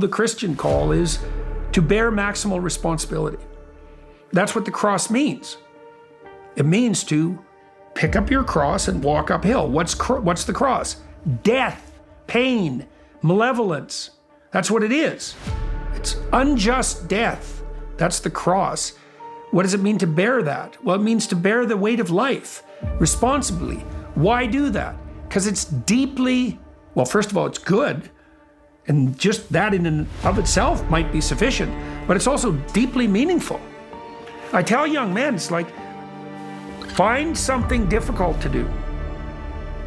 The Christian call is to bear maximal responsibility. That's what the cross means. It means to pick up your cross and walk uphill. What's the cross? Death, pain, malevolence. That's what it is. It's unjust death. That's the cross. What does it mean to bear that? Well, it means to bear the weight of life responsibly. Why do that? Because it's deeply, well, first of all, it's good. And just that in and of itself might be sufficient, but it's also deeply meaningful. I tell young men, it's like, find something difficult to do.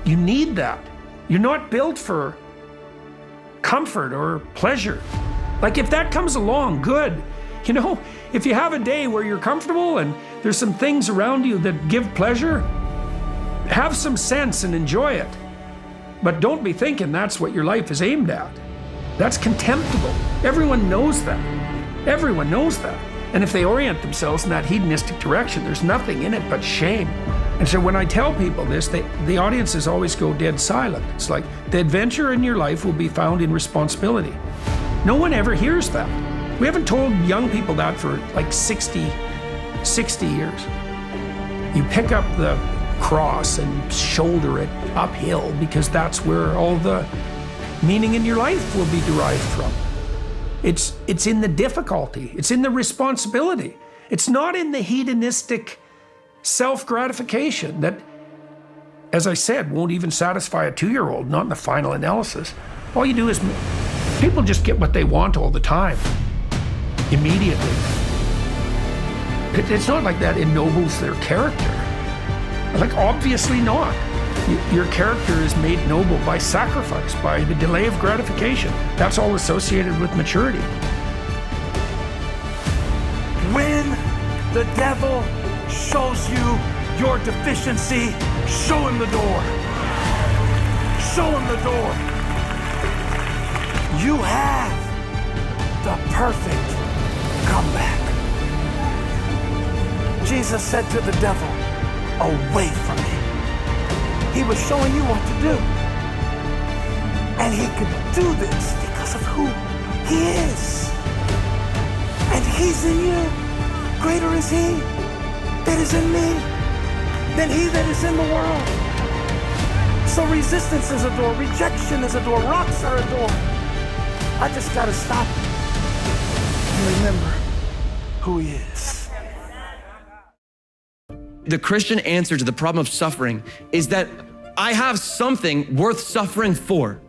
You need that. You're not built for comfort or pleasure. Like if that comes along, good. You know, if you have a day where you're comfortable and there's some things around you that give pleasure, have some sense and enjoy it. But don't be thinking that's what your life is aimed at. That's contemptible. Everyone knows that. Everyone knows that. And if they orient themselves in that hedonistic direction, there's nothing in it but shame. And so when I tell people this, the audiences always go dead silent. It's like, the adventure in your life will be found in responsibility. No one ever hears that. We haven't told young people that for like 60 years. You pick up the cross and shoulder it uphill because that's where all the meaning in your life will be derived from. It's in the difficulty. It's in the responsibility. It's not in the hedonistic self-gratification that, as I said, won't even satisfy a 2-year-old, not in the final analysis. All you do is, people just get what they want all the time, immediately. It's not like that ennobles their character. Like, obviously not. Your character is made noble by sacrifice, by the delay of gratification. That's all associated with maturity. When the devil shows you your deficiency, show him the door. Show him the door. You have the perfect comeback. Jesus said to the devil, "Away from me." He was showing you what to do. And he could do this because of who he is. And he's in you. Greater is he that is in me than he that is in the world. So resistance is a door, rejection is a door, rocks are a door. I just gotta stop and remember who he is. The Christian answer to the problem of suffering is that I have something worth suffering for,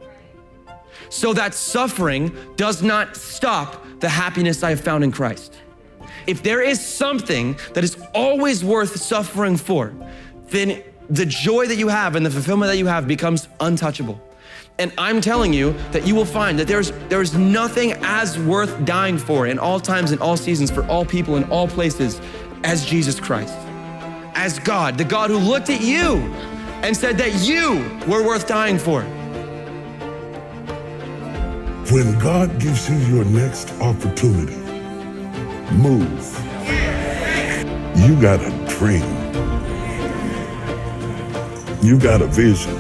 so that suffering does not stop the happiness I have found in Christ. If there is something that is always worth suffering for, then the joy that you have and the fulfillment that you have becomes untouchable. And I'm telling you that you will find that there's nothing as worth dying for in all times, in all seasons, for all people, in all places, as Jesus Christ. As God, the God who looked at you and said that you were worth dying for. When God gives you your next opportunity, move. You got a dream. You got a vision.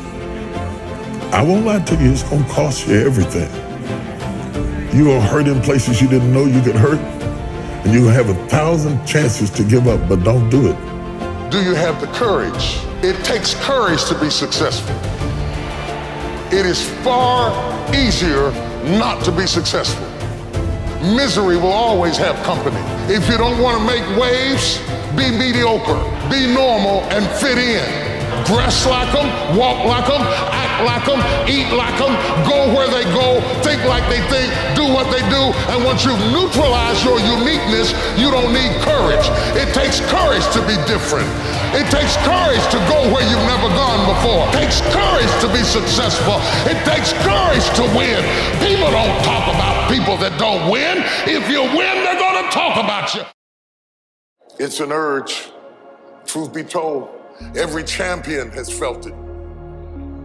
I won't lie to you, it's gonna cost you everything. You're gonna hurt in places you didn't know you could hurt, and you're gonna have 1,000 chances to give up, but don't do it. Do you have the courage? It takes courage to be successful. It is far easier not to be successful. Misery will always have company. If you don't want to make waves, be mediocre, be normal, and fit in. Dress like them, walk like them, act like them, eat like them, go where they go, think like they think, do what they do. And once you've neutralized your uniqueness, you don't need courage. It takes courage to be different. It takes courage to go where you've never gone before. It takes courage to be successful. It takes courage to win. People don't talk about people that don't win. If you win, they're gonna talk about you. It's an urge. Truth be told, every champion has felt it.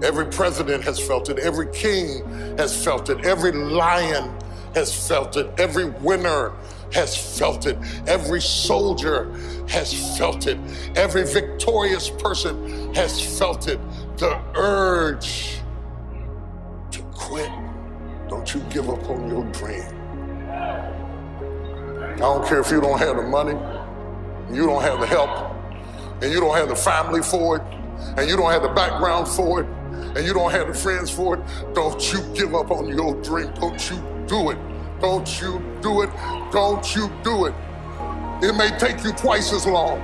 Every president has felt it. Every king has felt it. Every lion has felt it. Every winner has felt it. Every soldier has felt it. Every victorious person has felt it. The urge to quit. Don't you give up on your dream. I don't care if you don't have the money, you don't have the help, and you don't have the family for it, and you don't have the background for it, and you don't have the friends for it. Don't you give up on your dream. Don't you do it. Don't you do it. Don't you do it. It may take you twice as long.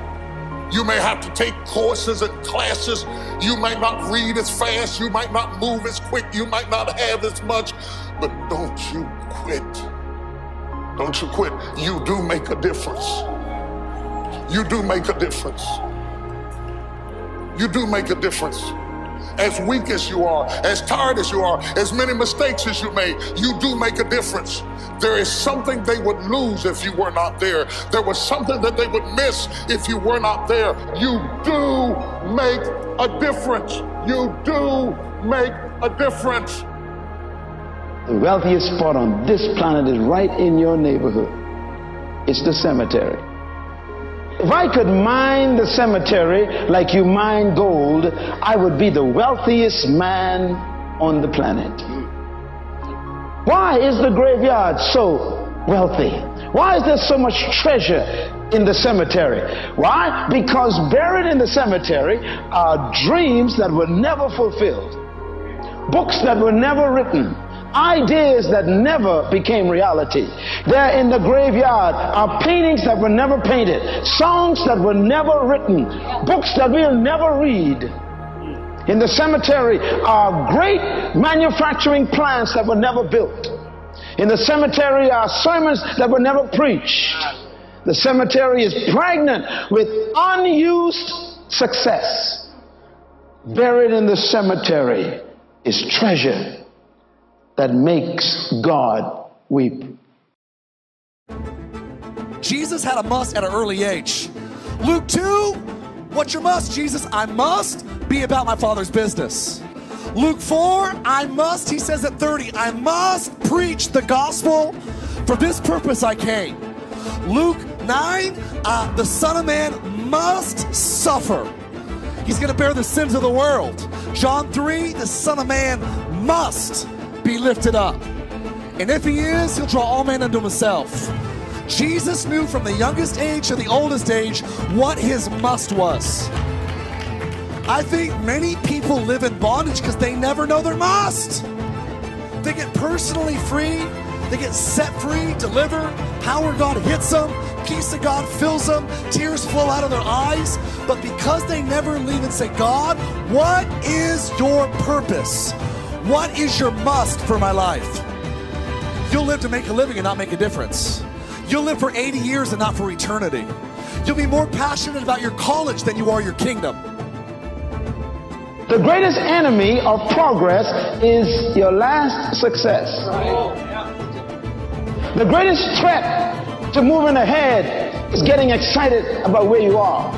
You may have to take courses and classes. You might not read as fast. You might not move as quick. You might not have as much, but don't you quit. Don't you quit. You do make a difference. You do make a difference. You do make a difference. As weak as you are, as tired as you are, as many mistakes as you made, you do make a difference. There is something they would lose if you were not there. There was something that they would miss if you were not there. You do make a difference. You do make a difference. The wealthiest spot on this planet is right in your neighborhood. It's the cemetery. If I could mine the cemetery like you mine gold, I would be the wealthiest man on the planet. Why is the graveyard so wealthy? Why is there so much treasure in the cemetery? Why? Because buried in the cemetery are dreams that were never fulfilled, books that were never written, ideas that never became reality. There in the graveyard are paintings that were never painted, songs that were never written, books that we'll never read. In the cemetery are great manufacturing plants that were never built. In the cemetery are sermons that were never preached. The cemetery is pregnant with unused success. Buried in the cemetery is treasure that makes God weep. Jesus had a must at an early age. Luke 2, what's your must, Jesus? I must be about my Father's business. Luke 4, I must, he says at 30, I must preach the gospel. For this purpose I came. Luke 9, the Son of Man must suffer. He's going to bear the sins of the world. John 3, the Son of Man must be lifted up. And if he is, he'll draw all men unto himself. Jesus knew from the youngest age to the oldest age what his must was. I think many people live in bondage because they never know their must. They get personally free, they get set free, delivered, power of God hits them, peace of God fills them, tears flow out of their eyes, but because they never leave and say, God, what is your purpose? What is your must for my life? You'll live to make a living and not make a difference. You'll live for 80 years and not for eternity. You'll be more passionate about your college than you are your kingdom. The greatest enemy of progress is your last success. The greatest threat to moving ahead is getting excited about where you are.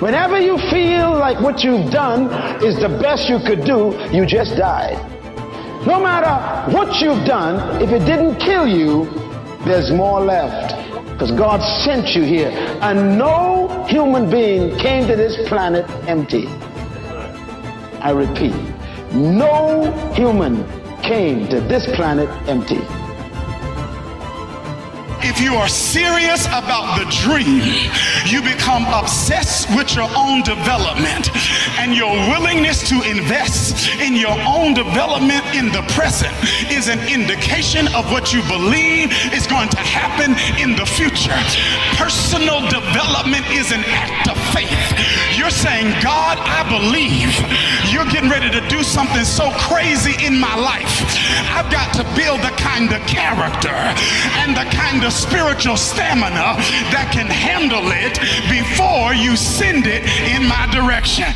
Whenever you feel like what you've done is the best you could do, you just died. No matter what you've done, if it didn't kill you, there's more left. Because God sent you here. And no human being came to this planet empty. I repeat, no human came to this planet empty. If you are serious about the dream, you become obsessed with your own development, and your willingness to invest in your own development in the present is an indication of what you believe is going to happen in the future. Personal development is an act of faith. You're saying, God, I believe you're getting ready to do something so crazy in my life. I've got to build the kind of character and the kind of spiritual stamina that can handle it before you send it in my direction.